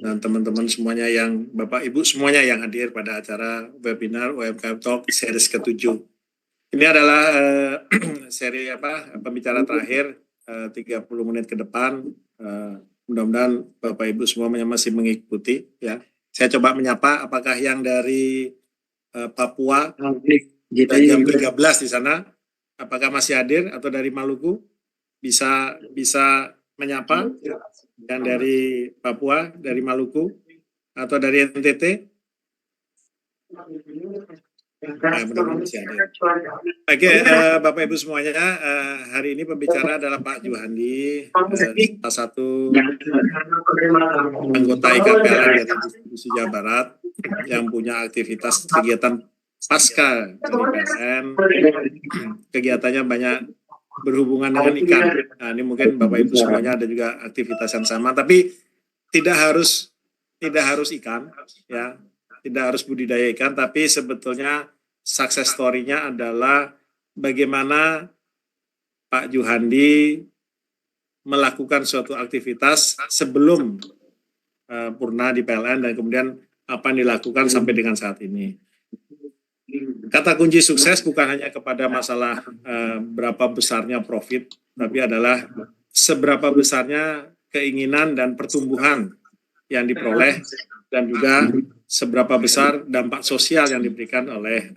dan teman-teman semuanya yang Bapak Ibu semuanya yang hadir pada acara webinar UMKM Talk series ke-7. Ini adalah seri pembicara terakhir 30 menit ke depan. Mudah-mudahan Bapak Ibu semuanya masih mengikuti ya. Saya coba menyapa apakah yang dari Papua jam 13 di sana apakah masih hadir atau dari Maluku bisa menyapa yang dari Papua, dari Maluku atau dari NTT? Mudah-mudahan masih hadir. Oke, Bapak Ibu semuanya, hari ini pembicara adalah Pak Juhandi, salah satu anggota IKPLN dari Distribusi Jawa Barat yang punya aktivitas kegiatan pasca dari PLN. Kegiatannya banyak berhubungan dengan ikan. Nah, ini mungkin Bapak Ibu semuanya ada juga aktivitas yang sama, tapi tidak harus ikan, ya, tidak harus budidaya ikan, tapi sebetulnya success story-nya adalah bagaimana Pak Juhandi melakukan suatu aktivitas sebelum purna di PLN dan kemudian apa yang dilakukan sampai dengan saat ini. Kata kunci sukses bukan hanya kepada masalah berapa besarnya profit, tapi adalah seberapa besarnya keinginan dan pertumbuhan yang diperoleh dan juga seberapa besar dampak sosial yang diberikan oleh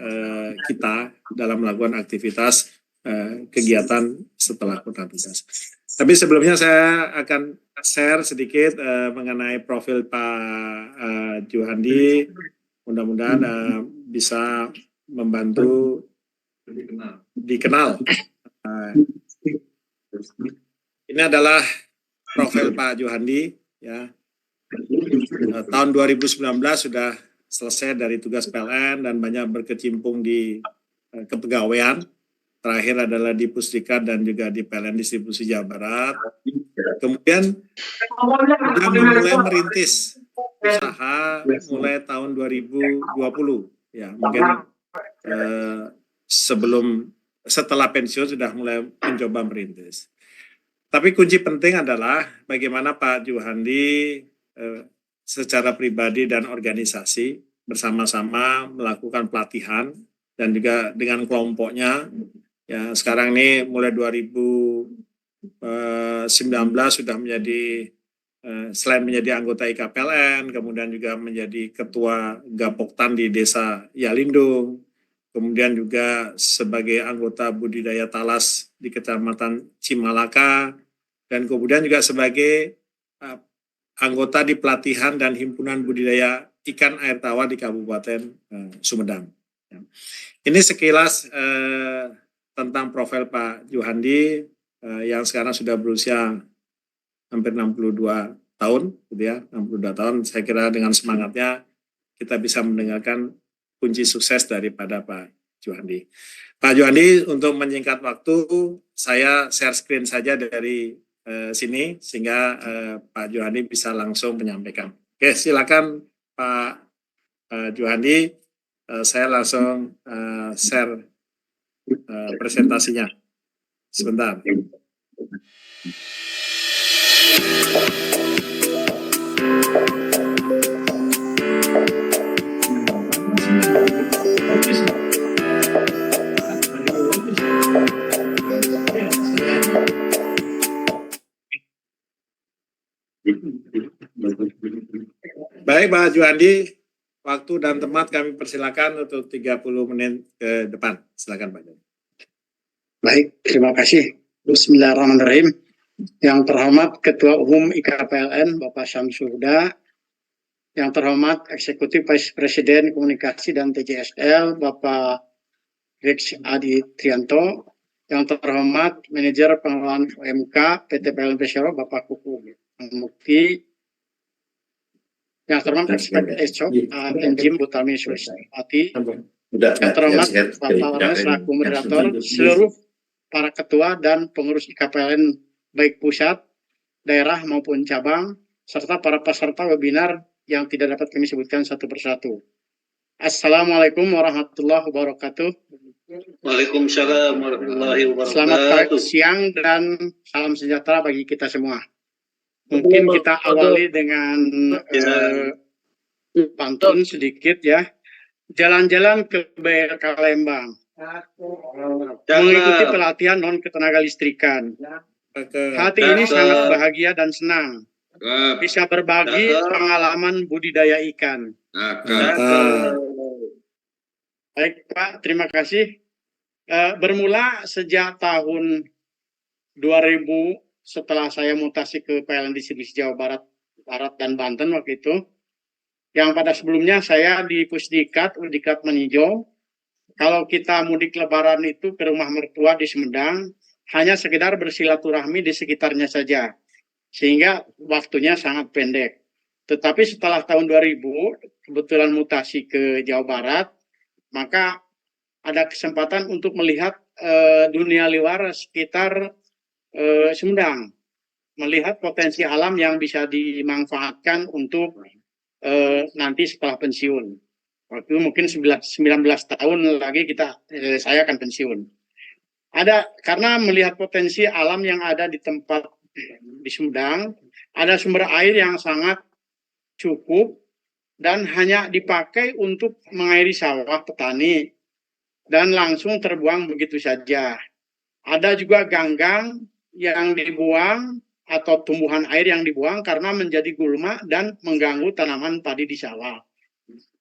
kita dalam melakukan aktivitas kegiatan setelah purna tugas. Tapi sebelumnya saya akan share sedikit mengenai profil Pak Juhandi. Mudah-mudahan bisa membantu dikenal. Ini adalah profil Pak Juhandi, ya. Tahun 2019 sudah selesai dari tugas PLN dan banyak berkecimpung di kepegawaian. Terakhir adalah di Pusdiklat dan juga di PLN Distribusi Jawa Barat. Kemudian sudah mulai merintis usaha mulai tahun 2020, ya mungkin setelah pensiun sudah mulai mencoba merintis. Tapi kunci penting adalah bagaimana Pak Juhandi secara pribadi dan organisasi bersama-sama melakukan pelatihan dan juga dengan kelompoknya. Ya, sekarang ini mulai 2019 sudah menjadi selain menjadi anggota IKPLN, kemudian juga menjadi ketua Gapoktan di Desa Yalindung, kemudian juga sebagai anggota budidaya talas di Kecamatan Cimalaka, dan kemudian juga sebagai anggota di pelatihan dan himpunan budidaya ikan air tawar di Kabupaten Sumedang. Ini sekilas tentang profil Pak Juhandi yang sekarang sudah berusia hampir 62 tahun, gitu ya, 62 tahun. Saya kira dengan semangatnya kita bisa mendengarkan kunci sukses daripada Pak Juhandi. Pak Juhandi, untuk menyingkat waktu, saya share screen saja dari sini sehingga Pak Juhandi bisa langsung menyampaikan. Oke, silakan Pak Juhandi, saya langsung share presentasinya. Sebentar. Baik Pak Juhandi, waktu dan tempat kami persilakan untuk 30 menit ke depan. Silakan Pak Juhandi. Baik, terima kasih. Bismillahirrahmanirrahim. Yang terhormat Ketua Umum IKPLN Bapak Syamsul Huda, yang terhormat Eksekutif Vice Presiden Komunikasi dan TJSL Bapak Rex Adi Trianto, yang terhormat Manajer Pengelolaan UMK PT PLN Persero Bapak Kuku Mukti, yang terhormat Eksekutif Esok Enjim Butami Sulistiawati, yang terhormat Bapak Laras selaku moderator, seluruh para ketua dan pengurus IKPLN baik pusat, daerah maupun cabang, serta para peserta webinar yang tidak dapat kami sebutkan satu persatu. Assalamualaikum warahmatullahi wabarakatuh. Waalaikumsalam warahmatullahi wabarakatuh. Selamat siang dan salam sejahtera bagi kita semua. Mungkin kita awali dengan pantun sedikit ya. Jalan-jalan ke BLK Lembang, mengikuti pelatihan non ketenaga listrikan. Hati ini sangat bahagia dan senang bisa berbagi pengalaman budidaya ikan. Baik Pak, terima kasih. Bermula sejak tahun 2000 setelah saya mutasi ke PLN Distribusi Jawa Barat dan Banten waktu itu, yang pada sebelumnya saya di Pusdikat, Udiklat Meninjau. Kalau kita mudik lebaran itu ke rumah mertua di Sumedang, hanya sekedar bersilaturahmi di sekitarnya saja, sehingga waktunya sangat pendek. Tetapi setelah tahun 2000, kebetulan mutasi ke Jawa Barat, maka ada kesempatan untuk melihat dunia luar sekitar Sumedang, melihat potensi alam yang bisa dimanfaatkan untuk nanti setelah pensiun. Waktu itu mungkin 19 tahun lagi saya akan pensiun. Karena melihat potensi alam yang ada di tempat di Sumedang, ada sumber air yang sangat cukup dan hanya dipakai untuk mengairi sawah petani dan langsung terbuang begitu saja. Ada juga ganggang yang dibuang atau tumbuhan air yang dibuang karena menjadi gulma dan mengganggu tanaman padi di sawah.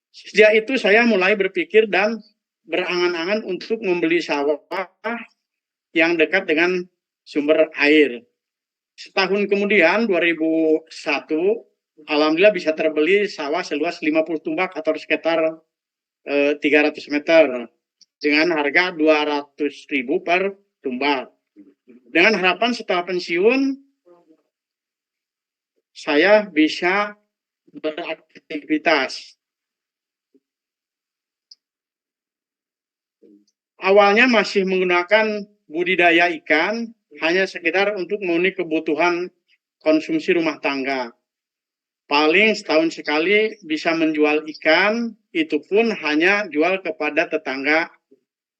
Sejak itu saya mulai berpikir dan berangan-angan untuk membeli sawah yang dekat dengan sumber air. Setahun kemudian, 2001, alhamdulillah bisa terbeli sawah seluas 50 tumbak atau sekitar 300 meter dengan harga 200.000 per tumbak. Dengan harapan setelah pensiun, saya bisa beraktivitas. Awalnya masih menggunakan budidaya ikan, hanya sekedar untuk memenuhi kebutuhan konsumsi rumah tangga. Paling setahun sekali bisa menjual ikan, itu pun hanya jual kepada tetangga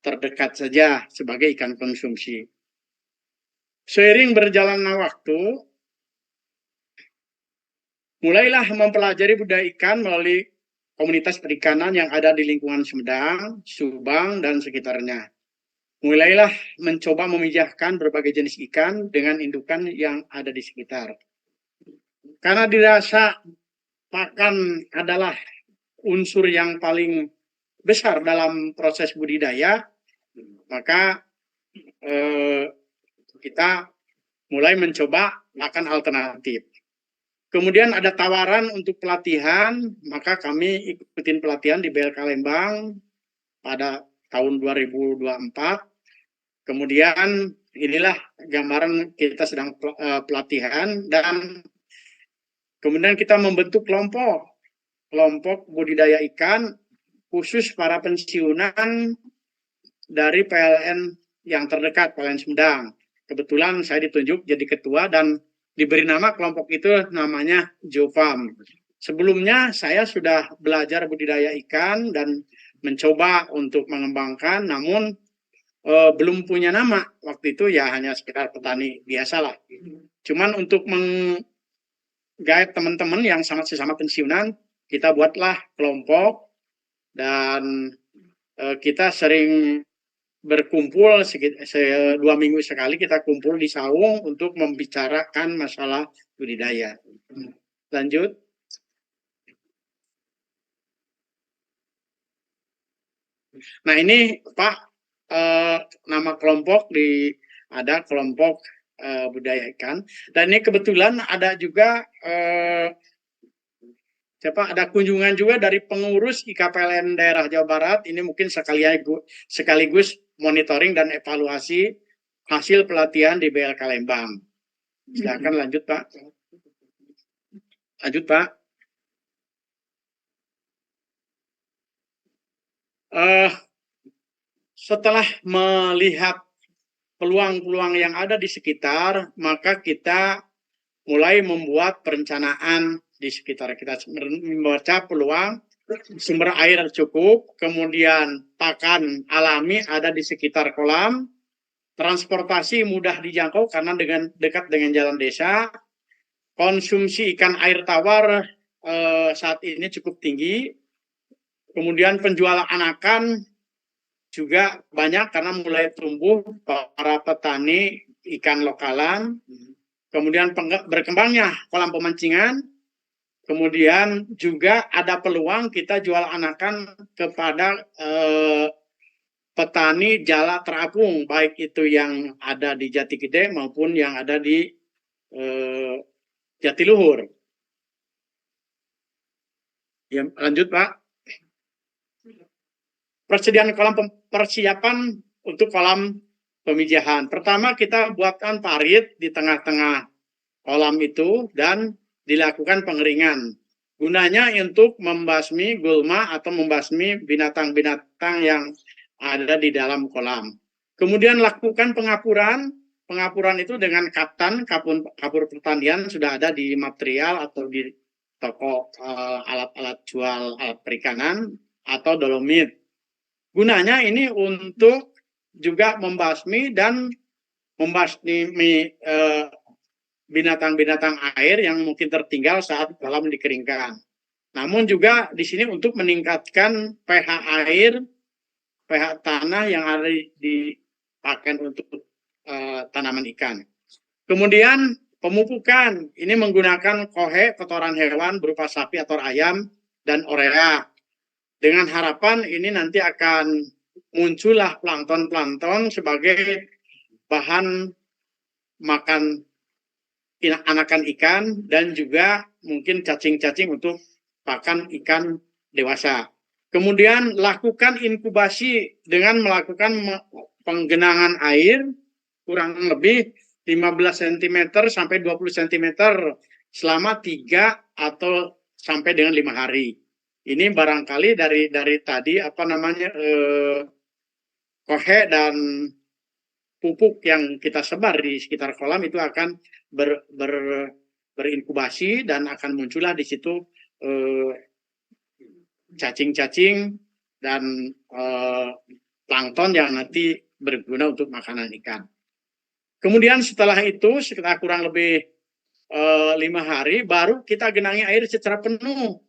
terdekat saja sebagai ikan konsumsi. Seiring berjalannya waktu, mulailah mempelajari budidaya ikan melalui komunitas perikanan yang ada di lingkungan Sumedang, Subang, dan sekitarnya. Mulailah mencoba memijahkan berbagai jenis ikan dengan indukan yang ada di sekitar. Karena dirasa pakan adalah unsur yang paling besar dalam proses budidaya, maka kita mulai mencoba makan alternatif. Kemudian ada tawaran untuk pelatihan, maka kami ikutin pelatihan di BLK Lembang pada tahun 2024. Kemudian inilah gambaran kita sedang pelatihan dan kemudian kita membentuk kelompok budidaya ikan khusus para pensiunan dari PLN yang terdekat, PLN Sumedang. Kebetulan saya ditunjuk jadi ketua dan diberi nama kelompok itu namanya Jofam. Sebelumnya saya sudah belajar budidaya ikan dan mencoba untuk mengembangkan, namun belum punya nama. Waktu itu ya hanya sekedar petani biasa lah. Cuman untuk menggait teman-teman yang sesama pensiunan, kita buatlah kelompok dan kita sering berkumpul 2 minggu sekali kita kumpul di saung untuk membicarakan masalah budidaya. Lanjut. Nah ini Pak, nama kelompok ada kelompok budidaya ikan dan ini kebetulan ada juga ada kunjungan juga dari pengurus IKPLN daerah Jawa Barat. Ini mungkin sekaligus monitoring dan evaluasi hasil pelatihan di BLK Lembang. Silakan lanjut Pak. Lanjut Pak. Setelah melihat peluang-peluang yang ada di sekitar, maka kita mulai membuat perencanaan di sekitar kita, membaca peluang sumber air cukup, kemudian pakan alami ada di sekitar kolam, transportasi mudah dijangkau karena dekat dengan jalan desa, konsumsi ikan air tawar saat ini cukup tinggi. Kemudian penjualan anakan juga banyak karena mulai tumbuh para petani ikan lokalan. Kemudian berkembangnya kolam pemancingan. Kemudian juga ada peluang kita jual anakan kepada petani jala terapung, baik itu yang ada di Jati Gede maupun yang ada di Jatiluhur. Ya, lanjut Pak. Persiapan untuk kolam pemijahan. Pertama kita buatkan parit di tengah-tengah kolam itu dan dilakukan pengeringan. Gunanya untuk membasmi gulma atau membasmi binatang-binatang yang ada di dalam kolam. Kemudian lakukan pengapuran. Pengapuran itu dengan kapur pertanian sudah ada di material atau di toko alat-alat jual alat perikanan atau dolomit. Gunanya ini untuk juga membasmi dan membasmi binatang-binatang air yang mungkin tertinggal saat kolam dikeringkan. Namun juga di sini untuk meningkatkan pH air, pH tanah yang ada dipakai untuk tanaman ikan. Kemudian pemupukan, ini menggunakan kohe, kotoran hewan berupa sapi atau ayam, dan urea. Dengan harapan ini nanti akan muncullah plankton-plankton sebagai bahan makan anakan ikan dan juga mungkin cacing-cacing untuk pakan ikan dewasa. Kemudian lakukan inkubasi dengan melakukan penggenangan air kurang lebih 15 cm sampai 20 cm selama 3 atau sampai dengan 5 hari. Ini barangkali dari tadi kohe dan pupuk yang kita sebar di sekitar kolam itu akan berinkubasi dan akan muncullah di situ cacing-cacing dan plankton yang nanti berguna untuk makanan ikan. Kemudian setelah itu sekitar kurang lebih 5 hari baru kita genangi air secara penuh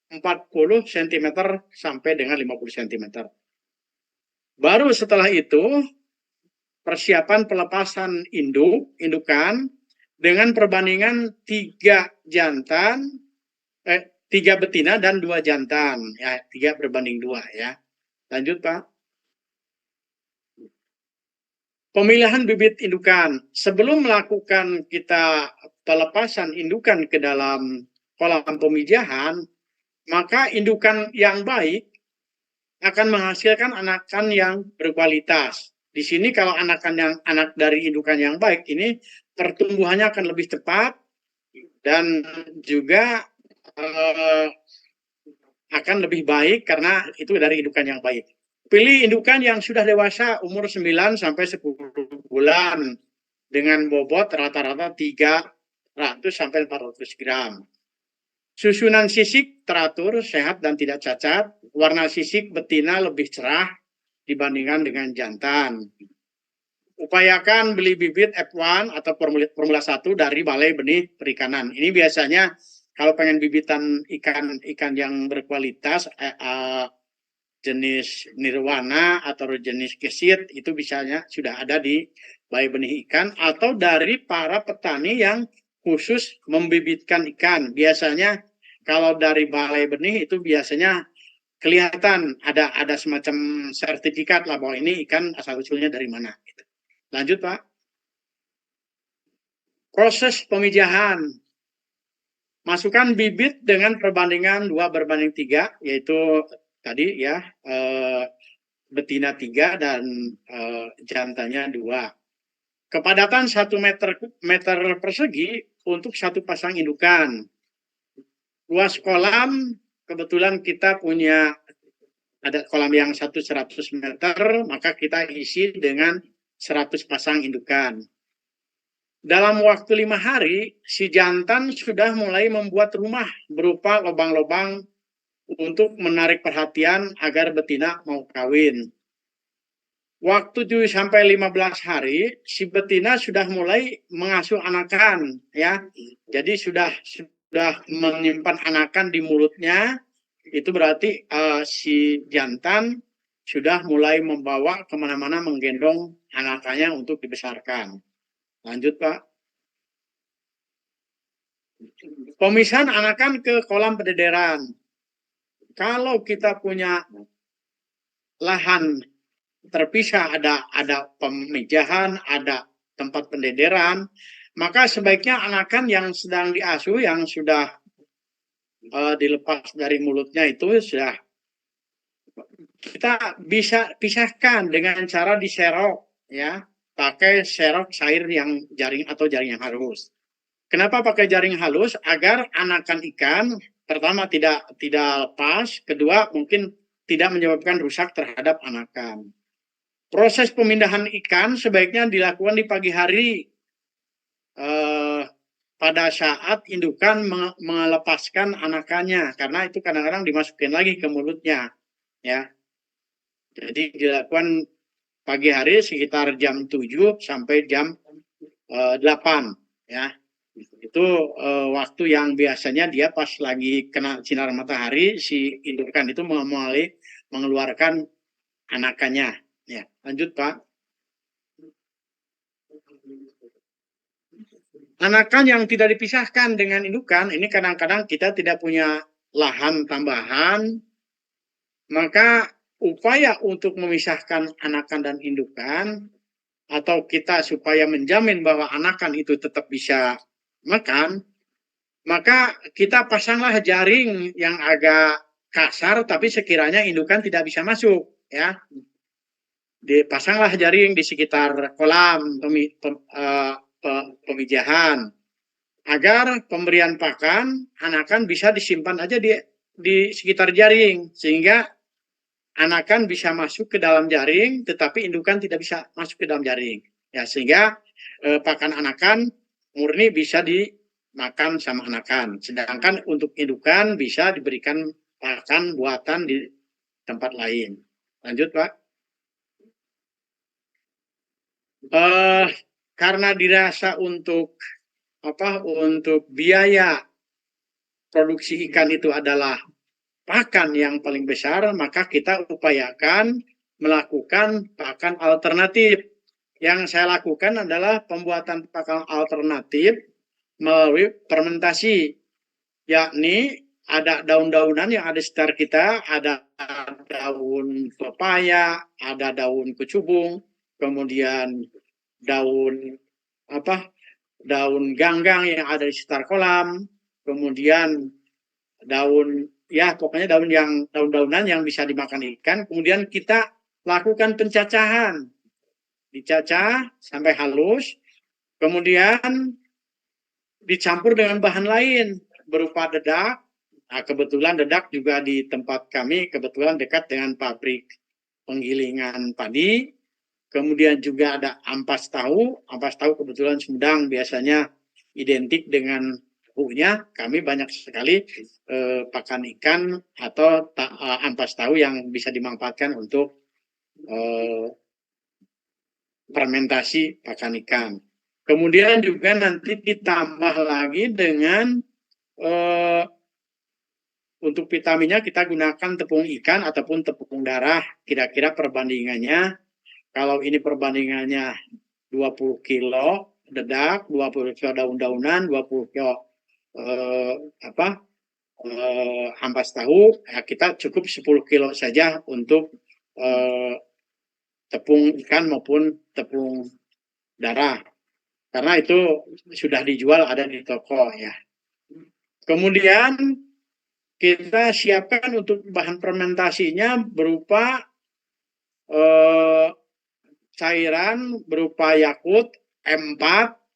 40 cm sampai dengan 50 cm. Baru setelah itu persiapan pelepasan indukan dengan perbandingan 3 betina dan 2 jantan, ya 3:2 ya. Lanjut Pak. Pemilihan bibit indukan. Sebelum melakukan kita pelepasan indukan ke dalam kolam pemijahan, maka indukan yang baik akan menghasilkan anakan yang berkualitas. Di sini kalau anak dari indukan yang baik ini pertumbuhannya akan lebih cepat dan juga akan lebih baik karena itu dari indukan yang baik. Pilih indukan yang sudah dewasa umur 9 sampai 10 bulan dengan bobot rata-rata 300 sampai 400 gram. Susunan sisik teratur, sehat dan tidak cacat. Warna sisik betina lebih cerah dibandingkan dengan jantan. Upayakan beli bibit F1 atau Formula 1 dari Balai Benih Perikanan. Ini biasanya kalau pengen bibitan ikan yang berkualitas jenis nirwana atau jenis kesit itu biasanya sudah ada di Balai Benih Ikan atau dari para petani yang khusus membibitkan ikan. Biasanya kalau dari Balai Benih itu biasanya kelihatan ada semacam sertifikat lah bahwa ini ikan asal usulnya dari mana. Lanjut Pak. Proses pemijahan. Masukkan bibit dengan perbandingan 2:3, yaitu tadi ya betina 3 dan jantannya 2. Kepadatan 1 meter persegi untuk 1 pasang indukan. Luas kolam, kebetulan kita punya ada kolam yang 100 meter, maka kita isi dengan 100 pasang indukan. Dalam waktu 5 hari, si jantan sudah mulai membuat rumah berupa lubang-lubang untuk menarik perhatian agar betina mau kawin. waktu 7 sampai 15 hari si betina sudah mulai mengasuh anakan ya. Jadi sudah menyimpan anakan di mulutnya, itu berarti si jantan sudah mulai membawa kemana-mana menggendong anakannya untuk dibesarkan. Lanjut Pak. Pemisahan anakan ke kolam pendederan. Kalau kita punya lahan terpisah, ada pemijahan, ada tempat pendederan, maka sebaiknya anakan yang sedang diasuh, yang sudah dilepas dari mulutnya itu sudah kita bisa pisahkan dengan cara diserok ya, pakai serok cair yang jaring atau jaring yang halus. Kenapa pakai jaring halus? Agar anakan ikan pertama tidak lepas, kedua mungkin tidak menyebabkan rusak terhadap anakan. Proses pemindahan ikan sebaiknya dilakukan di pagi hari pada saat indukan melepaskan anakannya, karena itu kadang-kadang dimasukin lagi ke mulutnya ya. Jadi dilakukan pagi hari sekitar jam 7 sampai jam 8 ya. Itu waktu yang biasanya dia pas lagi kena sinar matahari, si indukan itu mulai mengeluarkan anakannya. Ya, lanjut Pak. Anakan yang tidak dipisahkan dengan indukan, ini kadang-kadang kita tidak punya lahan tambahan, maka upaya untuk memisahkan anakan dan indukan, atau kita supaya menjamin bahwa anakan itu tetap bisa makan, maka kita pasanglah jaring yang agak kasar tapi sekiranya indukan tidak bisa masuk ya. Dipasanglah jaring di sekitar kolam pemijahan agar pemberian pakan anakan bisa disimpan aja di sekitar jaring, sehingga anakan bisa masuk ke dalam jaring tetapi indukan tidak bisa masuk ke dalam jaring ya, sehingga pakan anakan murni bisa dimakan sama anakan, sedangkan untuk indukan bisa diberikan pakan buatan di tempat lain. Lanjut Pak. Karena dirasa untuk biaya produksi ikan itu adalah pakan yang paling besar, maka kita upayakan melakukan pakan alternatif. Yang saya lakukan adalah pembuatan pakan alternatif melalui fermentasi, yakni ada daun-daunan yang ada di sekitar kita, ada daun pepaya, ada daun kecubung, kemudian daun ganggang yang ada di sekitar kolam, kemudian daun pokoknya daun-daunan yang bisa dimakan ikan. Kemudian kita lakukan pencacahan, dicacah sampai halus, kemudian dicampur dengan bahan lain berupa dedak. Nah, kebetulan dedak juga di tempat kami kebetulan dekat dengan pabrik penggilingan padi. Kemudian juga ada ampas tahu. Ampas tahu kebetulan Sumedang biasanya identik dengan tahunya. Kami banyak sekali pakan ikan atau ampas tahu yang bisa dimanfaatkan untuk fermentasi pakan ikan. Kemudian juga nanti ditambah lagi dengan untuk vitaminnya kita gunakan tepung ikan ataupun tepung darah. Kira-kira perbandingannya, kalau ini perbandingannya 20 kilo dedak, 20 kilo daun-daunan, 20 kilo ampas tahu, ya kita cukup 10 kilo saja untuk tepung ikan maupun tepung darah. Karena itu sudah dijual ada di toko ya. Kemudian kita siapkan untuk bahan fermentasinya berupa cairan berupa Yakult M4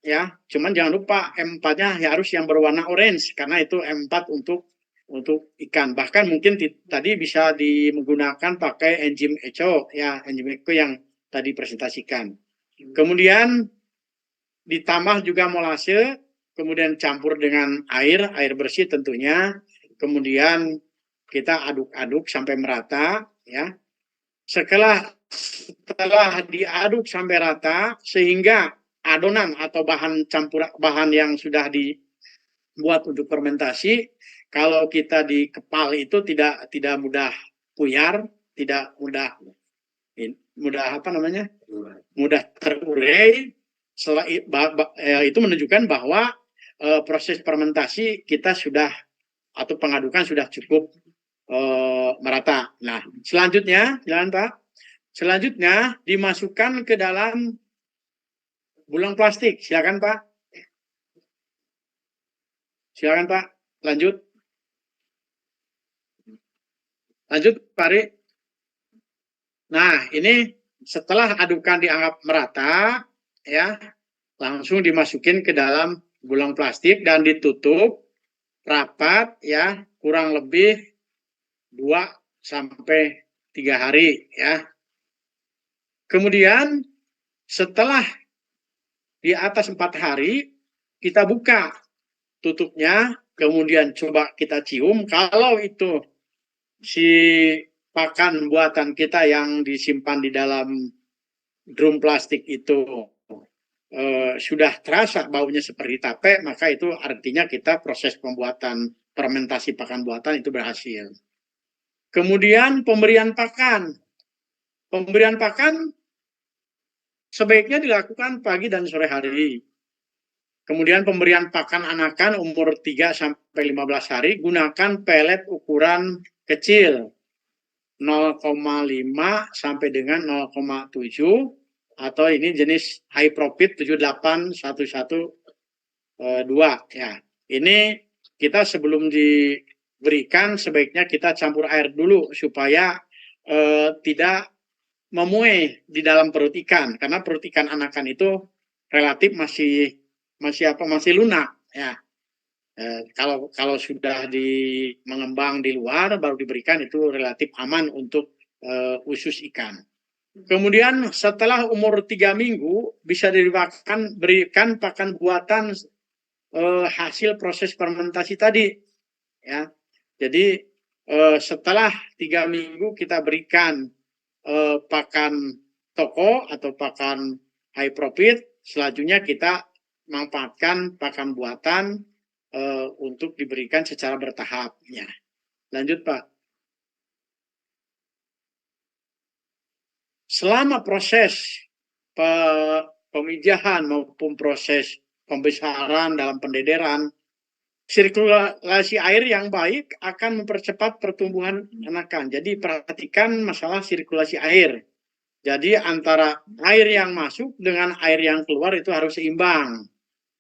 ya. Cuman jangan lupa M4-nya harus yang berwarna orange karena itu M4 untuk ikan. Bahkan mungkin tadi bisa menggunakan pakai enzim ECO ya, enzim ECO yang tadi presentasikan. Kemudian ditambah juga molase, kemudian campur dengan air bersih tentunya. Kemudian kita aduk-aduk sampai merata ya. Setelah setelah diaduk sampai rata sehingga adonan atau bahan yang sudah dibuat untuk fermentasi, kalau kita di kepal itu tidak mudah puyar, tidak mudah mudah terurai. Itu menunjukkan bahwa proses fermentasi kita sudah atau pengadukan sudah cukup merata. Nah, selanjutnya, jalan Pak. Selanjutnya dimasukkan ke dalam bulang plastik. Silakan Pak. Silakan Pak. Lanjut. Lanjut Pak Ari. Nah, ini setelah adukan dianggap merata, ya, langsung dimasukin ke dalam bulang plastik dan ditutup rapat, ya, kurang lebih 2 sampai 3 hari, ya. Kemudian setelah di atas 4 hari, kita buka tutupnya, kemudian coba kita cium. Kalau itu si pakan buatan kita yang disimpan di dalam drum plastik itu sudah terasa baunya seperti tape, maka itu artinya kita proses pembuatan fermentasi pakan buatan itu berhasil. Kemudian pemberian pakan. Pemberian pakan sebaiknya dilakukan pagi dan sore hari. Kemudian pemberian pakan anakan umur 3 sampai 15 hari gunakan pelet ukuran kecil 0,5 sampai dengan 0,7 atau ini jenis high profit 78112 ya. Ini kita sebelum diberikan sebaiknya kita campur air dulu supaya tidak memuai di dalam perut ikan, karena perut ikan anakan itu relatif masih lunak ya. Kalau sudah mengembang di luar baru diberikan itu relatif aman untuk usus ikan. Kemudian setelah umur 3 minggu bisa berikan pakan buatan hasil proses fermentasi tadi ya. Jadi setelah 3 minggu kita berikan pakan toko atau pakan high profit, selanjutnya kita manfaatkan pakan buatan untuk diberikan secara bertahap. Ya. Lanjut Pak. Selama proses pemijahan maupun proses pembesaran dalam pendederan, sirkulasi air yang baik akan mempercepat pertumbuhan anakan. Jadi perhatikan masalah sirkulasi air. Jadi antara air yang masuk dengan air yang keluar itu harus seimbang.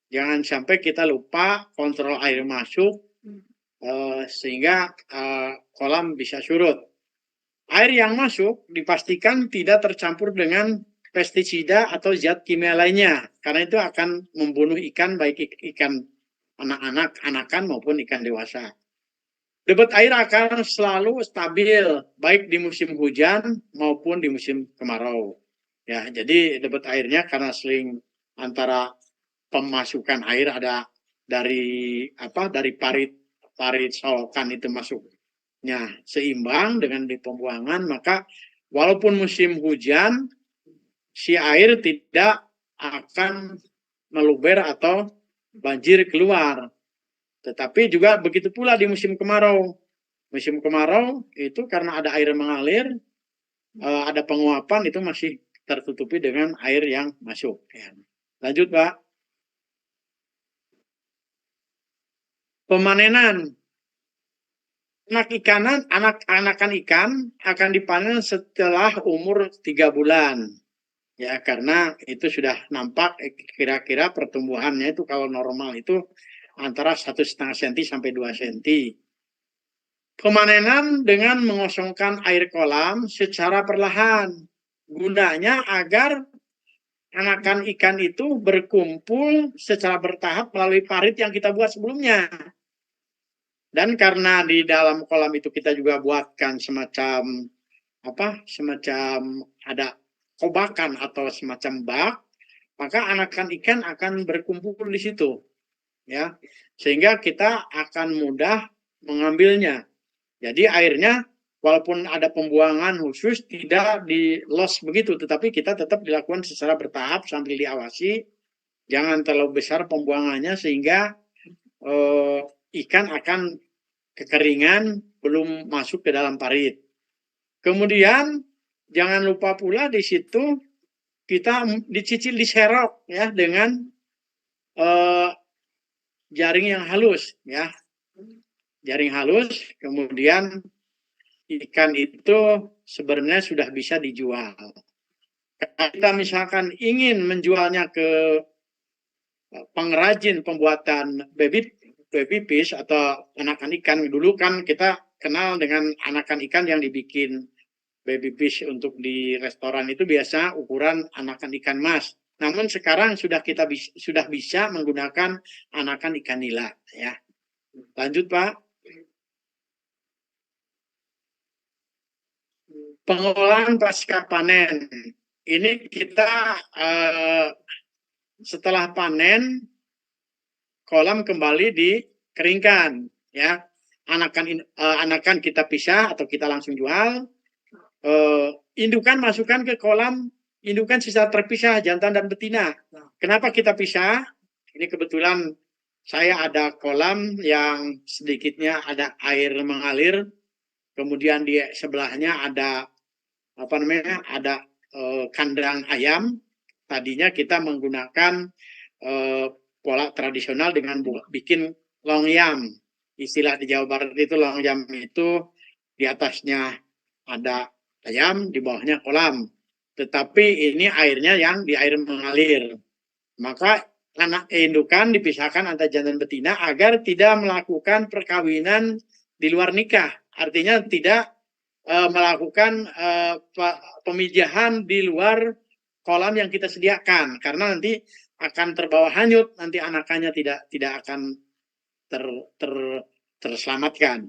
Jangan sampai kita lupa kontrol air masuk sehingga kolam bisa surut. Air yang masuk dipastikan tidak tercampur dengan pestisida atau zat kimia lainnya, karena itu akan membunuh ikan, baik ikan anakan maupun ikan dewasa. Debit air akan selalu stabil baik di musim hujan maupun di musim kemarau. Ya, jadi debit airnya karena sering antara pemasukan air ada dari parit solokan itu masuknya seimbang dengan di pembuangan, maka walaupun musim hujan si air tidak akan meluber atau banjir keluar. Tetapi juga begitu pula di musim kemarau. Musim kemarau itu karena ada air mengalir, ada penguapan, itu masih tertutupi dengan air yang masuk. Lanjut Pak. Pemanenan. Anakan ikan akan dipanen setelah umur 3 bulan. Ya, karena itu sudah nampak kira-kira pertumbuhannya itu kalau normal itu antara 1,5 cm sampai 2 cm. Pemanenan dengan mengosongkan air kolam secara perlahan. Gunanya agar anakan ikan itu berkumpul secara bertahap melalui parit yang kita buat sebelumnya. Dan karena di dalam kolam itu kita juga buatkan semacam ada kobakan atau semacam bak, maka anakan ikan akan berkumpul di situ, ya, sehingga kita akan mudah mengambilnya. Jadi airnya walaupun ada pembuangan khusus tidak di loss begitu, tetapi kita tetap dilakukan secara bertahap sambil diawasi, jangan terlalu besar pembuangannya sehingga ikan akan kekeringan belum masuk ke dalam parit. Kemudian jangan lupa pula di situ kita dicicil diserok ya dengan jaring yang halus ya, jaring halus. Kemudian ikan itu sebenarnya sudah bisa dijual. Kalau kita misalkan ingin menjualnya ke pengrajin pembuatan baby fish atau anakan ikan, dulu kan kita kenal dengan anakan ikan yang dibikin baby fish untuk di restoran itu biasa ukuran anakan ikan mas. Namun sekarang sudah bisa menggunakan anakan ikan nila ya. Lanjut Pak. Pengolahan pasca panen. Ini kita setelah panen kolam kembali dikeringkan ya. Anakan kita pisah atau kita langsung jual. Indukan masukkan ke kolam indukan secara terpisah jantan dan betina. Kenapa kita pisah? Ini kebetulan saya ada kolam yang sedikitnya ada air mengalir, kemudian di sebelahnya ada ada kandang ayam. Tadinya kita menggunakan pola tradisional dengan bikin longyam. Istilah di Jawa Barat itu longyam itu di atasnya ada ayam, di bawahnya kolam. Tetapi ini airnya yang di air mengalir. Maka anak indukan dipisahkan antara jantan betina agar tidak melakukan perkawinan di luar nikah. Artinya tidak melakukan pemijahan di luar kolam yang kita sediakan. Karena nanti akan terbawa hanyut, nanti anakannya tidak akan terselamatkan.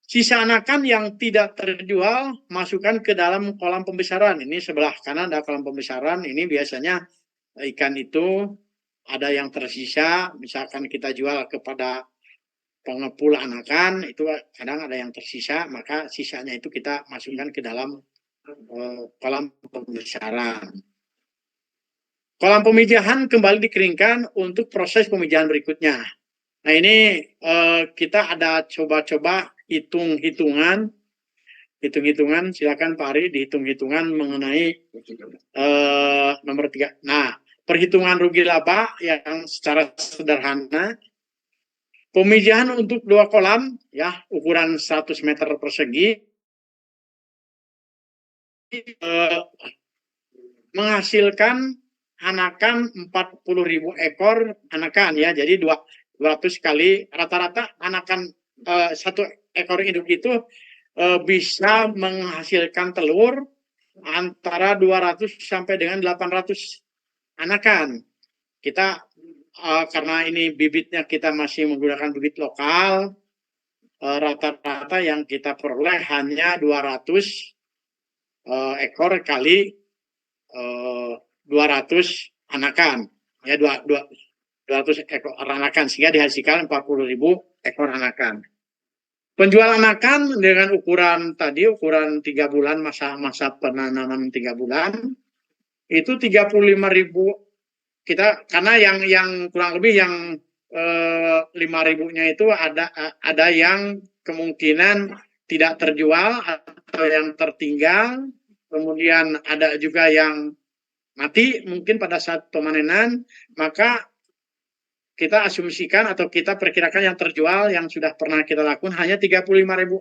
Sisa anakan yang tidak terjual masukkan ke dalam kolam pembesaran. Ini sebelah kanan ada kolam pembesaran. Ini biasanya ikan itu ada yang tersisa, misalkan kita jual kepada pengepul anakan, itu kadang ada yang tersisa, maka sisanya itu kita masukkan ke dalam kolam pembesaran. Kolam pemijahan kembali dikeringkan untuk proses pemijahan berikutnya. Nah ini kita ada coba-coba hitung-hitungan, silakan Pak Ari dihitung-hitungan mengenai nomor 3. Nah, perhitungan rugi laba yang secara sederhana, pemijahan untuk 2 kolam ya ukuran 100 meter persegi menghasilkan anakan 40.000 ekor anakan ya. Jadi 200 kali rata-rata anakan 1 ekor induk itu bisa menghasilkan telur antara 200 sampai dengan 800 anakan. Kita karena ini bibitnya kita masih menggunakan bibit lokal, rata-rata yang kita peroleh hanya 200 ekor kali 200 anakan. Ya 200 ekor anakan sehingga dihasilkan 40.000 ekor anakan. Penjual anakan dengan ukuran 3 bulan masa penanaman 3 bulan itu 35.000 kita karena yang kurang lebih yang 5.000-nya itu ada yang kemungkinan tidak terjual atau yang tertinggal, kemudian ada juga yang mati mungkin pada saat pemanenan, maka kita asumsikan atau kita perkirakan yang terjual yang sudah pernah kita lakukan hanya 35.000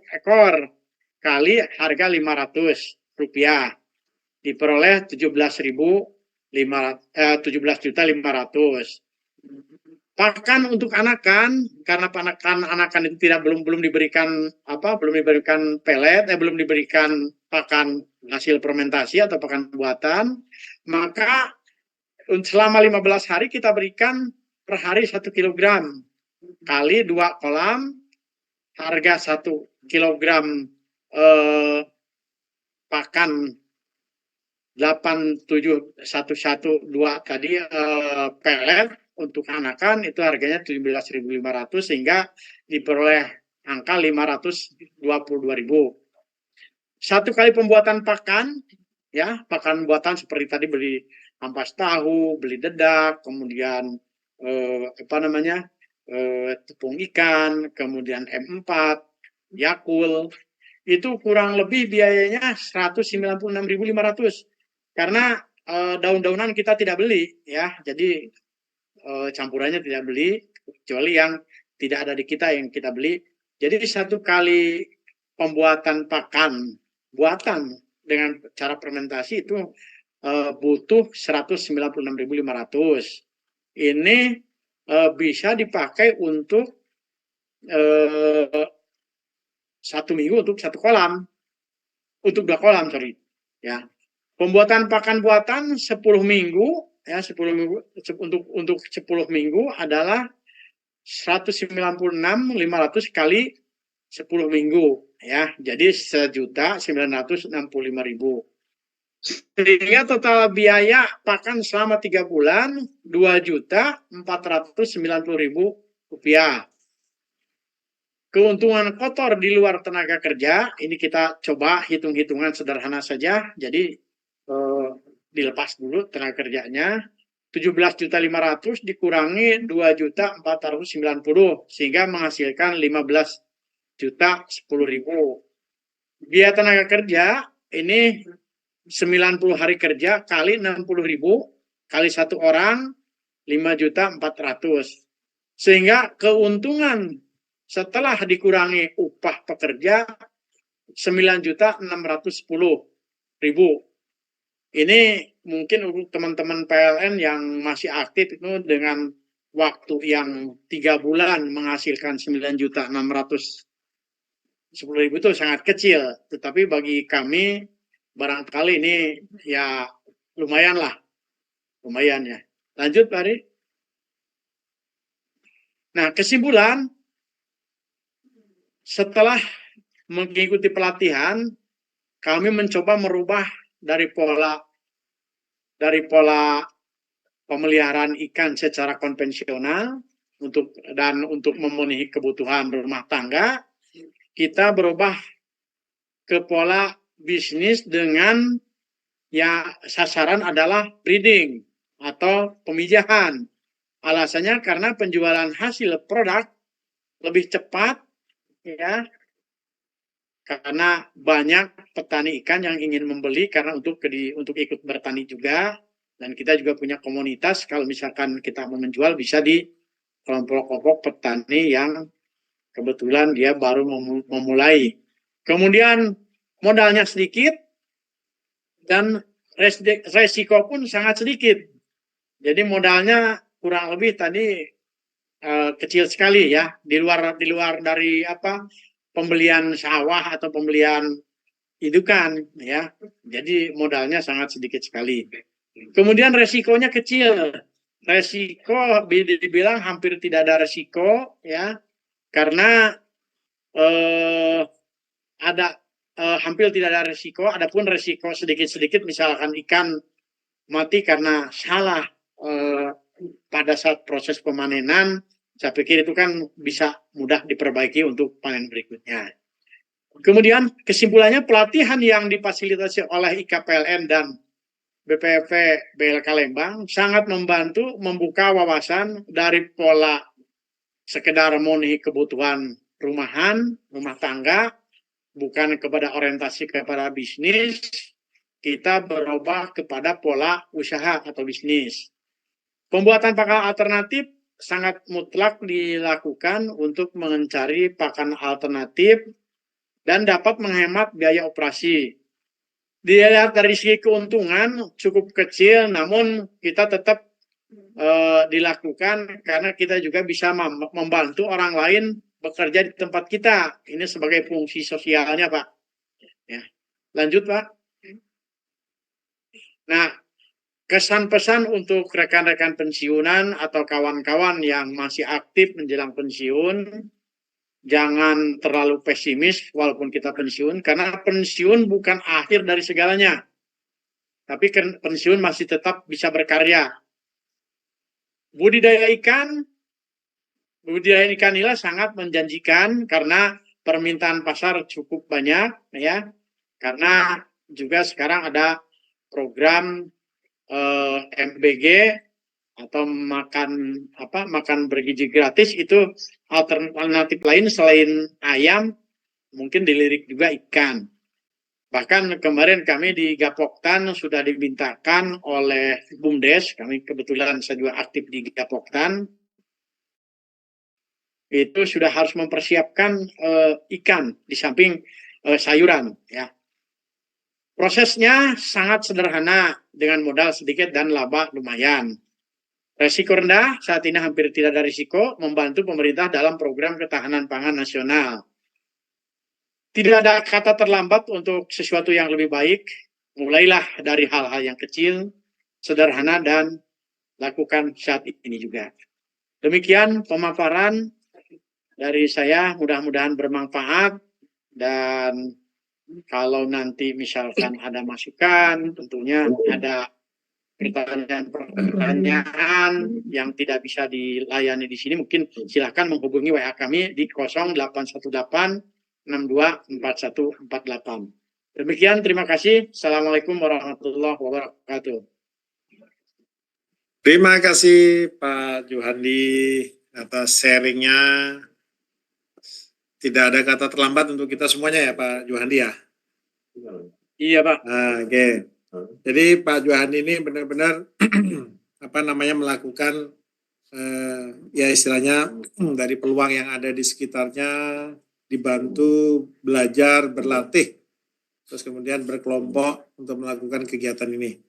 ekor kali harga Rp500 diperoleh 17.500. Pakan untuk anakan karena anakan itu belum diberikan pelet, belum diberikan pakan hasil fermentasi atau pakan buatan, maka selama 15 hari kita berikan per hari 1 kilogram kali 2 kolam, harga 1 kilogram pakan 87.112 tadi pelet untuk anakan itu harganya 17.500 sehingga diperoleh angka 522.000. Satu kali pembuatan pakan, ya, pakan buatan seperti tadi beli ampas tahu, beli dedak, kemudian tepung ikan, kemudian M4, Yakul, itu kurang lebih biayanya 196.500 karena daun-daunan kita tidak beli, ya, jadi campurannya tidak beli, kecuali yang tidak ada di kita yang kita beli. Jadi satu kali pembuatan pakan buatan dengan cara fermentasi itu butuh 196.500. Ini bisa dipakai untuk 1 minggu untuk 1 kolam, untuk 2 kolam, sorry. Ya, pembuatan pakan buatan 10 minggu, ya, 10 minggu untuk 10 minggu adalah 196.500 kali 10 minggu, ya, jadi 1.965.000. Sehingga total biaya pakan selama 3 bulan 2.490.000 rupiah. Keuntungan kotor di luar tenaga kerja, ini kita coba hitung-hitungan sederhana saja. Jadi dilepas dulu tenaga kerjanya, 17.500.000 dikurangi 2.490.000 sehingga menghasilkan 15.010.000. Biaya tenaga kerja ini 90 hari kerja kali 60.000 kali 1 orang 5.400.000 sehingga keuntungan setelah dikurangi upah pekerja 9.610.000. Ini mungkin untuk teman-teman PLN yang masih aktif itu dengan waktu yang 3 bulan menghasilkan 9.610.000 itu sangat kecil, tetapi bagi kami barangkali ini ya lumayan lah, lumayan ya. Lanjut Pak Ari. Nah, kesimpulan setelah mengikuti pelatihan, kami mencoba merubah dari pola pemeliharaan ikan secara konvensional untuk memenuhi kebutuhan rumah tangga, kita berubah ke pola bisnis dengan ya sasaran adalah breeding atau pemijahan. Alasannya karena penjualan hasil produk lebih cepat, ya, karena banyak petani ikan yang ingin membeli karena untuk ikut bertani juga, dan kita juga punya komunitas. Kalau misalkan kita mau menjual bisa di kelompok-kelompok petani yang kebetulan dia baru memulai. Kemudian modalnya sedikit dan resiko pun sangat sedikit. Jadi modalnya kurang lebih tadi kecil sekali ya, di luar dari pembelian sawah atau pembelian indukan ya. Jadi modalnya sangat sedikit sekali. Kemudian resikonya kecil. Resiko dibilang hampir tidak ada resiko ya, karena hampir tidak ada resiko. Adapun resiko sedikit-sedikit, misalkan ikan mati karena salah pada saat proses pemanenan, saya pikir itu kan bisa mudah diperbaiki untuk panen berikutnya. Kemudian kesimpulannya, pelatihan yang difasilitasi oleh IKPLN dan BPP BLK Lembang sangat membantu membuka wawasan dari pola sekedar memenuhi kebutuhan rumahan, rumah tangga, bukan kepada orientasi kepada bisnis, kita berubah kepada pola usaha atau bisnis. Pembuatan pakan alternatif sangat mutlak dilakukan untuk mencari pakan alternatif dan dapat menghemat biaya operasi. Dilihat dari segi keuntungan cukup kecil, namun kita tetap dilakukan karena kita juga bisa membantu orang lain bekerja di tempat kita. Ini sebagai fungsi sosialnya, Pak. Ya. Lanjut, Pak. Nah, kesan-pesan untuk rekan-rekan pensiunan atau kawan-kawan yang masih aktif menjelang pensiun, jangan terlalu pesimis walaupun kita pensiun, karena pensiun bukan akhir dari segalanya. Tapi pensiun masih tetap bisa berkarya. Budidaya ikan nila sangat menjanjikan karena permintaan pasar cukup banyak, ya. Karena juga sekarang ada program MBG atau makan bergizi gratis, itu alternatif lain selain ayam mungkin dilirik juga ikan. Bahkan kemarin kami di Gapoktan sudah dimintakan oleh BUMDes, kami kebetulan saya juga aktif di Gapoktan, itu sudah harus mempersiapkan ikan di samping sayuran, ya. Prosesnya sangat sederhana dengan modal sedikit dan laba lumayan. Resiko rendah, saat ini hampir tidak ada risiko, membantu pemerintah dalam program ketahanan pangan nasional. Tidak ada kata terlambat untuk sesuatu yang lebih baik. Mulailah dari hal-hal yang kecil, sederhana, dan lakukan saat ini juga. Demikian pemaparan dari saya, mudah-mudahan bermanfaat. Dan kalau nanti misalkan ada masukan, tentunya ada pertanyaan-pertanyaan yang tidak bisa dilayani di sini, mungkin silakan menghubungi WA kami di 0818624148. Demikian, terima kasih. Assalamualaikum warahmatullahi wabarakatuh. Terima kasih Pak Juhandi atas sharingnya. Tidak ada kata terlambat untuk kita semuanya ya Pak Juhandi ya. Iya Pak. Oke. Jadi Pak Juhandi ini benar-benar melakukan ya istilahnya dari peluang yang ada di sekitarnya, dibantu belajar, berlatih, terus kemudian berkelompok untuk melakukan kegiatan ini.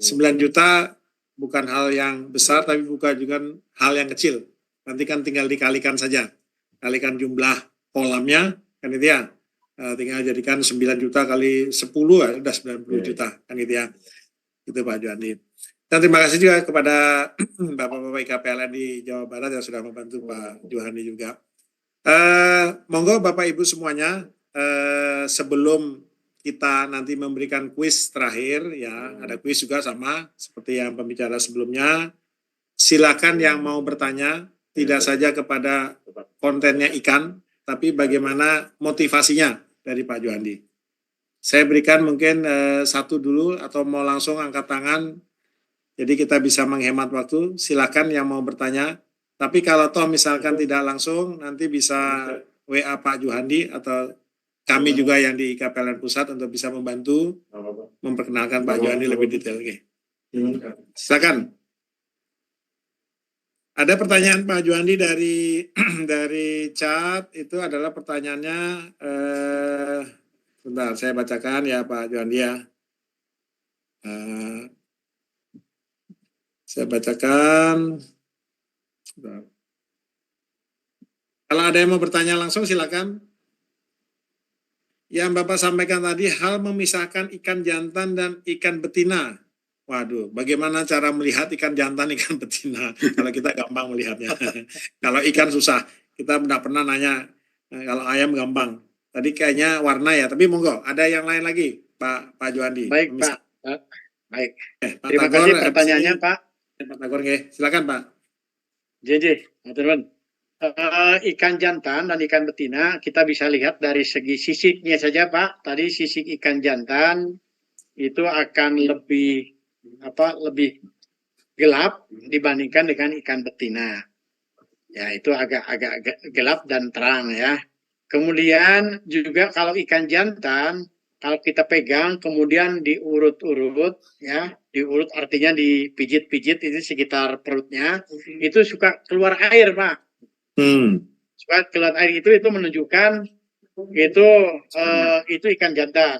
9 juta bukan hal yang besar, tapi bukan juga hal yang kecil. Nanti kan tinggal dikalikan saja, kalikan jumlah kolamnya, kan itu ya. Tinggal jadikan 9 juta kali 10 ya, udah 90 juta, kan gitu ya. Itu Pak Juhandi. Dan terima kasih juga kepada Bapak-Bapak IKPLN di Jawa Barat yang sudah membantu Pak Juhandi juga. Monggo Bapak Ibu semuanya, sebelum kita nanti memberikan kuis terakhir, ya ada kuis juga sama seperti yang pembicara sebelumnya. Silakan yang mau bertanya, tidak saja kepada kontennya ikan, tapi bagaimana motivasinya dari Pak Juhandi. Saya berikan mungkin satu dulu atau mau langsung angkat tangan, jadi kita bisa menghemat waktu. Silakan yang mau bertanya, tapi kalau toh misalkan tidak langsung, nanti bisa WA Pak Juhandi atau kami juga yang di IKPLN Pusat untuk bisa membantu memperkenalkan Pak Juhandi lebih detail. Silakan. Ada pertanyaan Pak Juhandi dari chat, itu adalah pertanyaannya, bentar saya bacakan ya Pak Juhandi ya. Saya bacakan. Bentar. Kalau ada yang mau bertanya langsung silakan. Yang Bapak sampaikan tadi, hal memisahkan ikan jantan dan ikan betina. Waduh, bagaimana cara melihat ikan jantan, ikan betina? Kalau kita gampang melihatnya. Kalau ikan susah, kita tidak pernah nanya. Kalau ayam gampang. Tadi kayaknya warna ya, tapi monggo, ada yang lain lagi, Pak Juhandi. Baik Pak. Baik. Pak Terima Tagor, kasih pertanyaannya Pak. Pak Tagor, silakan Pak. JJ, teman-teman. Ikan jantan dan ikan betina kita bisa lihat dari segi sisiknya saja Pak. Tadi sisik ikan jantan itu akan lebih gelap dibandingkan dengan ikan betina. Ya, itu agak gelap dan terang ya. Kemudian juga kalau ikan jantan, kalau kita pegang kemudian diurut-urut ya, diurut artinya dipijit-pijit itu sekitar perutnya, itu suka keluar air Pak. Suka keluar air itu menunjukkan itu ikan jantan.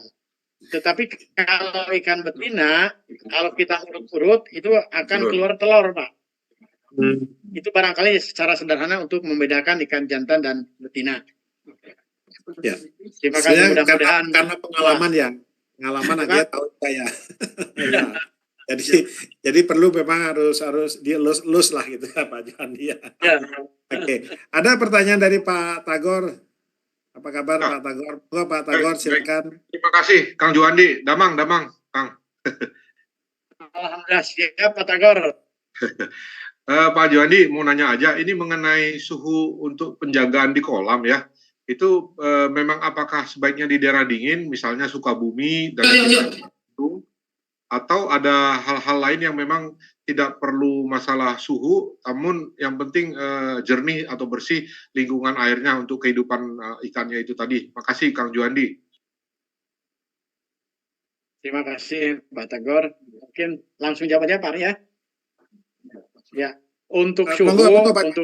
Tetapi kalau ikan betina, kalau kita urut-urut itu akan keluar telur Pak. Itu barangkali secara sederhana untuk membedakan ikan jantan dan betina. Ya. Terima kasih, mudah-mudahan karena pengalaman aja tahu saya. Ya. Jadi perlu memang harus dielus lah gitu ya Pak Juhandi ya. Oke. Ada pertanyaan dari Pak Tagor. Apa kabar Pak Tagor? Pak Tagor silakan. Terima kasih Kang Juhandi. Damang Kang. Alhamdulillah siap Pak Tagor. Pak Juhandi mau nanya aja, ini mengenai suhu untuk penjagaan di kolam ya. itu memang apakah sebaiknya di daerah dingin, misalnya Sukabumi dan itu, atau ada hal-hal lain yang memang tidak perlu masalah suhu, namun yang penting jernih atau bersih lingkungan airnya untuk kehidupan ikannya itu tadi. Makasih Kang Juandi. Terima kasih Pak Tagor. Mungkin langsung jawab aja Pak ya. Ya, untuk suhu, Monggo, Pak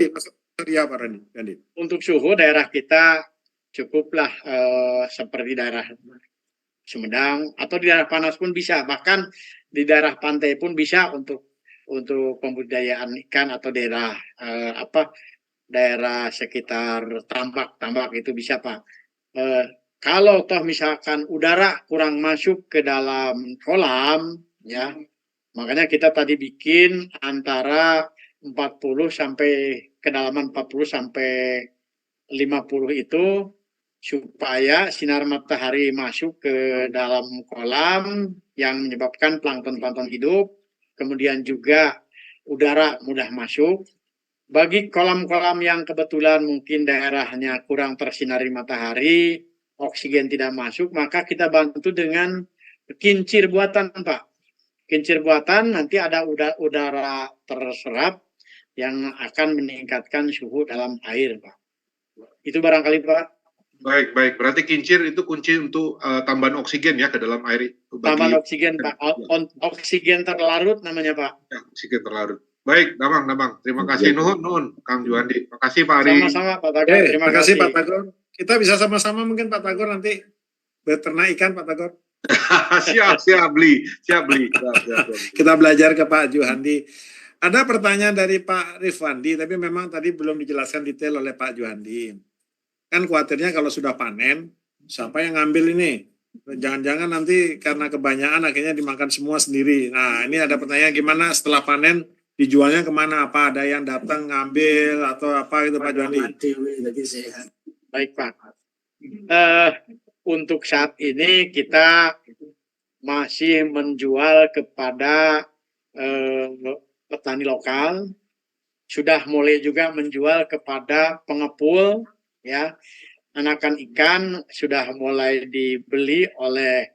Randi. untuk suhu daerah kita cukuplah seperti daerah Sumedang atau di daerah panas pun bisa, bahkan di daerah pantai pun bisa untuk pembudidayaan ikan atau daerah daerah sekitar tambak itu bisa Pak. Kalau toh misalkan udara kurang masuk ke dalam kolam, ya, makanya kita tadi bikin antara 40 sampai kedalaman 40 sampai 50 itu supaya sinar matahari masuk ke dalam kolam yang menyebabkan plankton-plankton hidup, kemudian juga udara mudah masuk. Bagi kolam-kolam yang kebetulan mungkin daerahnya kurang tersinari matahari, oksigen tidak masuk, maka kita bantu dengan kincir buatan, Pak. Kincir buatan nanti ada udara terserap yang akan meningkatkan suhu dalam air, Pak. Itu barangkali, Pak. Baik. Berarti kincir itu kunci untuk tambahan oksigen ya ke dalam air. Tambahan oksigen, Pak. Oksigen terlarut namanya, Pak. Ya, oksigen terlarut. Baik, Damang. Terima kasih, nuhun, Kang Juandi. Terima kasih, Pak Ari. Sama-sama, Pak Tagor. Terima kasih, Pak Tagor. Kita bisa sama-sama mungkin Pak Tagor nanti beternak ikan, Pak Tagor. siap beli. Kita belajar ke Pak Juhandi. Ada pertanyaan dari Pak Rifwandi, tapi memang tadi belum dijelaskan detail oleh Pak Juhandi. Kan khawatirnya kalau sudah panen, siapa yang ngambil ini? Jangan-jangan nanti karena kebanyakan akhirnya dimakan semua sendiri. Nah, ini ada pertanyaan gimana setelah panen dijualnya kemana? Apa ada yang datang ngambil atau apa gitu Pak Juhandi? Baik Pak. Untuk saat ini kita masih menjual kepada petani lokal, sudah mulai juga menjual kepada pengepul, ya. Anakan ikan sudah mulai dibeli oleh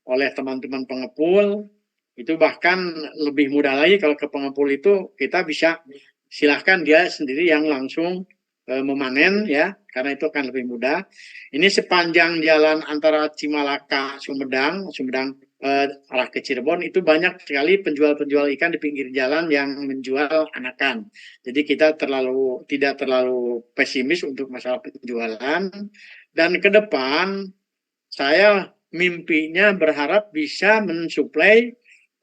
oleh teman-teman pengepul. Itu bahkan lebih mudah lagi kalau ke pengepul itu kita bisa silahkan dia sendiri yang langsung memanen, ya, karena itu akan lebih mudah. Ini sepanjang jalan antara Cimalaka Sumedang arah ke Cirebon itu banyak sekali penjual-penjual ikan di pinggir jalan yang menjual anakan. Jadi kita tidak terlalu pesimis untuk masalah penjualan. Dan ke depan saya mimpinya berharap bisa mensuplai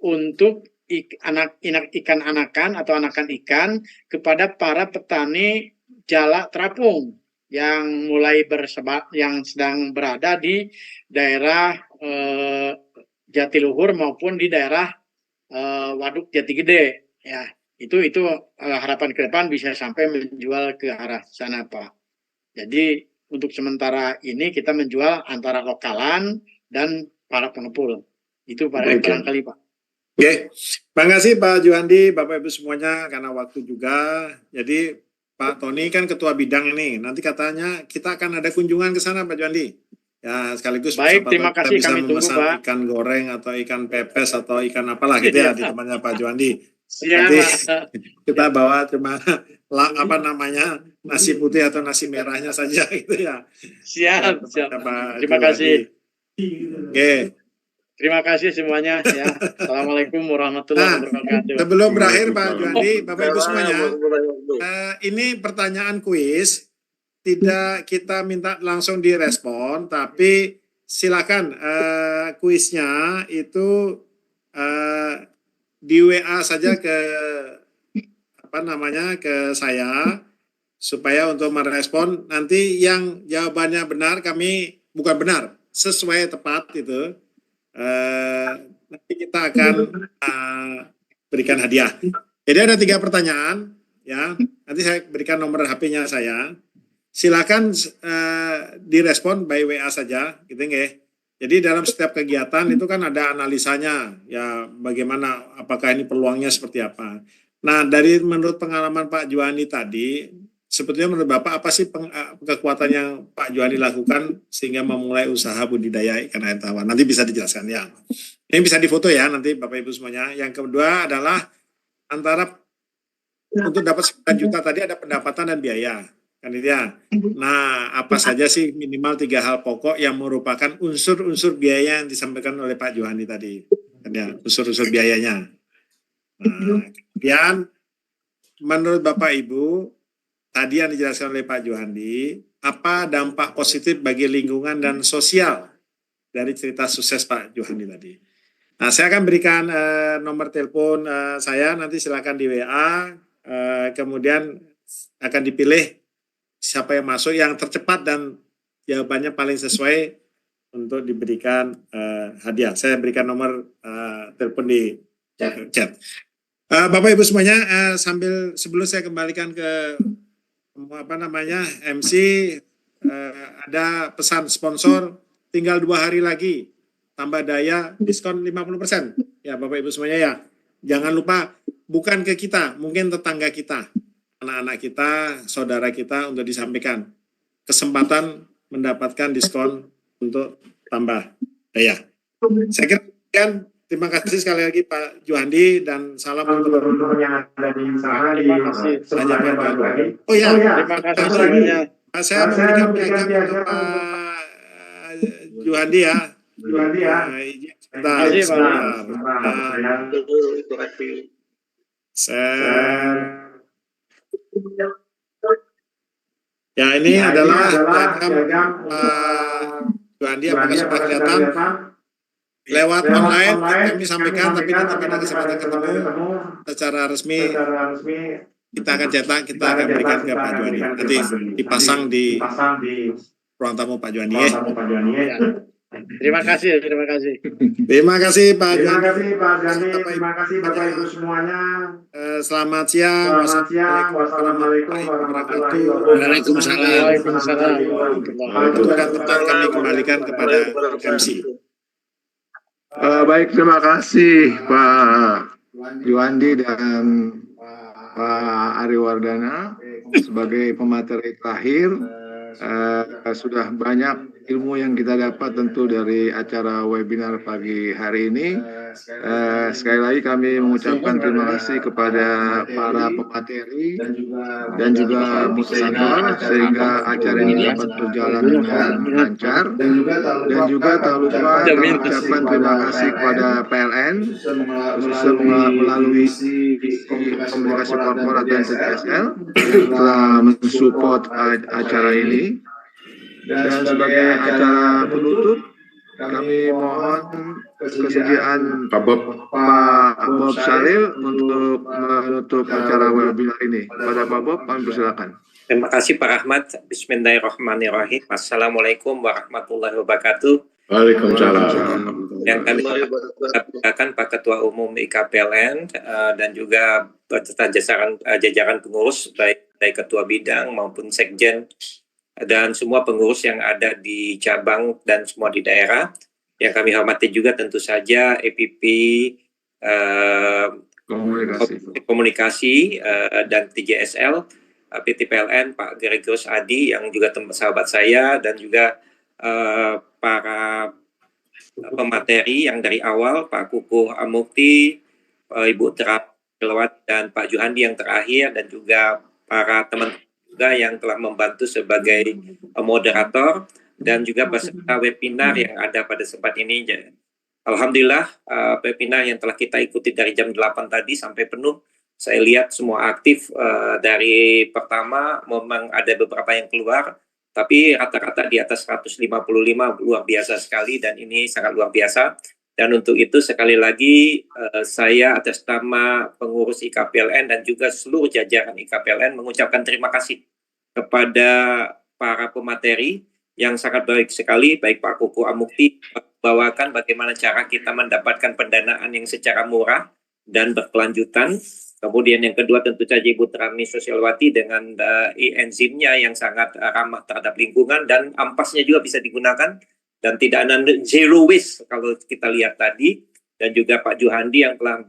untuk ikan anakan atau anakan ikan kepada para petani jala terapung yang mulai yang sedang berada di daerah Jatiluhur maupun di daerah Waduk Jati Gede, ya. Itu harapan ke depan bisa sampai menjual ke arah sana, Pak. Jadi untuk sementara ini kita menjual antara lokalan dan para pengepul. Itu barangkali, Pak. Oke, terima kasih Pak Juhandi, Bapak Ibu semuanya karena waktu juga. Jadi Pak Tony kan ketua bidang ini. Nanti katanya kita akan ada kunjungan ke sana Pak Juhandi. Ya sekaligus baik, terima kasih, kita bisa kami tunggu, memesan Pak. ikan goreng atau ikan pepes atau ikan apalah gitu ya di tempatnya Pak Juhandi. Siap, Nanti Pak. kita bawa cuma nasi putih atau nasi merahnya saja gitu ya. Siap. Pak Terima kasih. Oke. Terima kasih semuanya, ya. Assalamualaikum warahmatullahi wabarakatuh. Sebelum berakhir Pak Juhandi, Bapak Ibu semuanya, ini pertanyaan kuis. Tidak kita minta langsung direspon, tapi silakan kuisnya itu di WA saja ke ke saya supaya untuk merespon. Nanti yang jawabannya benar kami bukan benar sesuai tepat itu. Nanti kita akan berikan hadiah. Jadi ada 3 pertanyaan, ya. Nanti saya berikan nomor HP-nya saya. Silakan direspon by WA saja, gitu nggih. Jadi dalam setiap kegiatan itu kan ada analisanya, ya bagaimana, apakah ini peluangnya seperti apa. Nah, menurut pengalaman Pak Juhandi tadi, sebetulnya menurut Bapak apa sih kekuatan yang Pak Juhandi lakukan sehingga memulai usaha budidaya ikan air tawar? Nanti bisa dijelaskan ya. Ini bisa difoto ya nanti Bapak Ibu semuanya. Yang kedua adalah antara untuk dapat 9 juta tadi ada pendapatan dan biaya. Kan itu ya. Nah, apa saja sih minimal 3 hal pokok yang merupakan unsur-unsur biaya yang disampaikan oleh Pak Juhandi tadi. Kan ya, unsur-unsur biayanya. Nah, kemudian menurut Bapak Ibu tadi yang dijelaskan oleh Pak Juhandi, apa dampak positif bagi lingkungan dan sosial dari cerita sukses Pak Juhandi tadi? Nah, saya akan berikan nomor telepon saya, nanti silakan di WA, kemudian akan dipilih siapa yang masuk yang tercepat dan jawabannya paling sesuai untuk diberikan hadiah. Saya berikan nomor telepon di chat. Bapak Ibu semuanya, sebelum saya kembalikan ke MC, ada pesan sponsor, tinggal 2 hari lagi tambah daya diskon 50%. Ya Bapak Ibu semuanya ya. Jangan lupa, bukan ke kita, mungkin tetangga kita, anak-anak kita, saudara kita untuk disampaikan kesempatan mendapatkan diskon untuk tambah daya. Saya kira demikian. Terima kasih sekali lagi Pak Juhandi dan salam untuk teman-teman yang ada di sana. Terima kasih. Oh ya, Terima kasih semuanya. saya memberikan piagam untuk Pak Juhandi ya. Ya, ini adalah piagam Juhandi, apakah sudah kelihatan? Lewat online kami sampaikan, tapi nanti pada kesempatan ketemu secara resmi kita akan cetak, kita akan berikan ke Pak Juhandi. Nanti dipasang di ruang tamu Pak Juhandi ya. Terima kasih. Terima kasih Pak Juhandi. Terima kasih Bapak Ibu semuanya. Selamat siang. Wassalamualaikum warahmatullahi wabarakatuh. Waalaikumsalam. Kami kembalikan kepada MC. Baik, terima kasih Pak Juhandi dan Pak Ari Wardana sebagai pemateri terakhir. Sudah banyak ilmu yang kita dapat tentu dari acara webinar pagi hari ini. Sekali lagi kami mengucapkan terima kasih kepada para pemateri dan juga moderator sehingga acara ini dapat berjalan dengan lancar. Dan juga tak lupa kami mengucapkan terima kasih kepada PLN khususnya melalui komunikasi korporat dan TTSL telah mensupport acara ini. Dan sebagai acara penutup, kami mohon kesediaan Pak Bob Salil untuk menutup acara webinar ini. Pada Pak Bob, kami persilakan. Terima kasih Pak Ahmad. Bismillahirrahmanirrahim. Assalamualaikum warahmatullahi wabarakatuh. Waalaikumsalam. Yang kami persilakan Pak Ketua Umum IKPLN dan juga beserta jajaran pengurus baik dari Ketua Bidang maupun Sekjen dan semua pengurus yang ada di cabang dan semua di daerah. Yang kami hormati juga tentu saja EPP Komunikasi dan TJSL, PT PLN, Pak Gregorius Adi yang juga sahabat saya, dan juga para pemateri yang dari awal, Pak Kukuh Amukti, Ibu Terapilawat, dan Pak Juhandi yang terakhir, dan juga para teman juga yang telah membantu sebagai moderator dan juga peserta webinar yang ada pada sempat ini. Alhamdulillah webinar yang telah kita ikuti dari jam 8 tadi sampai penuh. Saya lihat semua aktif dari pertama, memang ada beberapa yang keluar, tapi rata-rata di atas 155, luar biasa sekali, dan ini sangat luar biasa. Dan untuk itu sekali lagi saya atas nama pengurus IKPLN dan juga seluruh jajaran IKPLN mengucapkan terima kasih kepada para pemateri yang sangat baik sekali, baik Pak Kukuh Amukti bawakan bagaimana cara kita mendapatkan pendanaan yang secara murah dan berkelanjutan. Kemudian yang kedua tentu saja Ibu Trami Sosialwati dengan enzimnya yang sangat ramah terhadap lingkungan dan ampasnya juga bisa digunakan. Dan tidak ada zero waste kalau kita lihat tadi, dan juga Pak Juhandi yang telah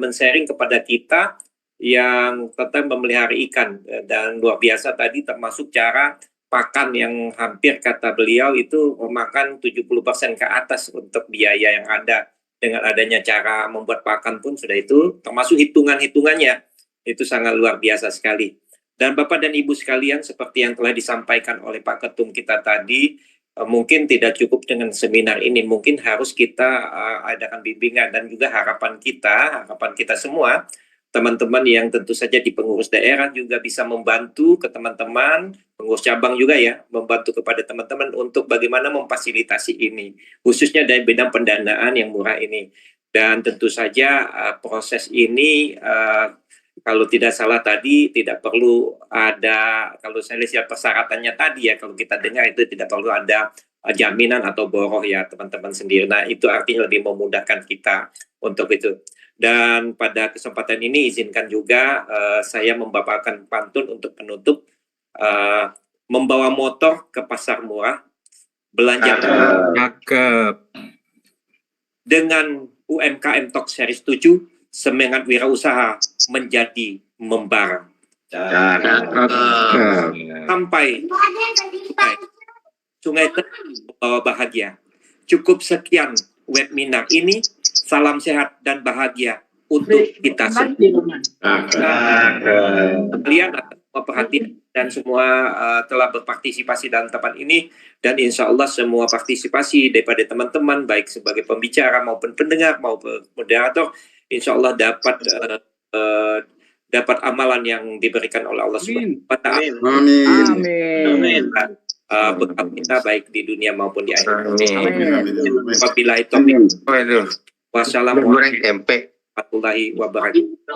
men-sharing kepada kita yang tetap memelihara ikan, dan luar biasa tadi termasuk cara pakan yang hampir kata beliau itu memakan 70% ke atas untuk biaya yang ada. Dengan adanya cara membuat pakan pun sudah itu, termasuk hitungan-hitungannya, itu sangat luar biasa sekali. Dan Bapak dan Ibu sekalian, seperti yang telah disampaikan oleh Pak Ketum kita tadi, mungkin tidak cukup dengan seminar ini, mungkin harus kita adakan bimbingan, dan juga harapan kita semua, teman-teman yang tentu saja di pengurus daerah juga bisa membantu ke teman-teman, pengurus cabang juga ya, membantu kepada teman-teman untuk bagaimana memfasilitasi ini, khususnya dari bidang pendanaan yang murah ini. Dan tentu saja proses ini, kalau tidak salah tadi, tidak perlu ada, kalau saya lihat persyaratannya tadi ya, kalau kita dengar itu tidak perlu ada jaminan atau boroh ya teman-teman sendiri. Nah itu artinya lebih memudahkan kita untuk itu. Dan pada kesempatan ini izinkan juga saya membawakan pantun untuk penutup, membawa motor ke pasar murah, belanja dengan UMKM Talk Series 7, semangat wirausaha menjadi membara. Sampai Sungai membawa bahagia. Cukup sekian webinar ini. Salam sehat dan bahagia untuk kita semua. Kalian atas perhatian dan semua telah berpartisipasi dalam tempat ini, dan insya Allah semua partisipasi daripada teman-teman baik sebagai pembicara maupun pendengar maupun moderator, insya Allah dapat amalan yang diberikan oleh Allah Subhanahu wa Ta'ala. Amin. Bekal kita baik di dunia maupun di akhirat. Wabillahi taufiq. Wassalamualaikum warahmatullahi wabarakatuh.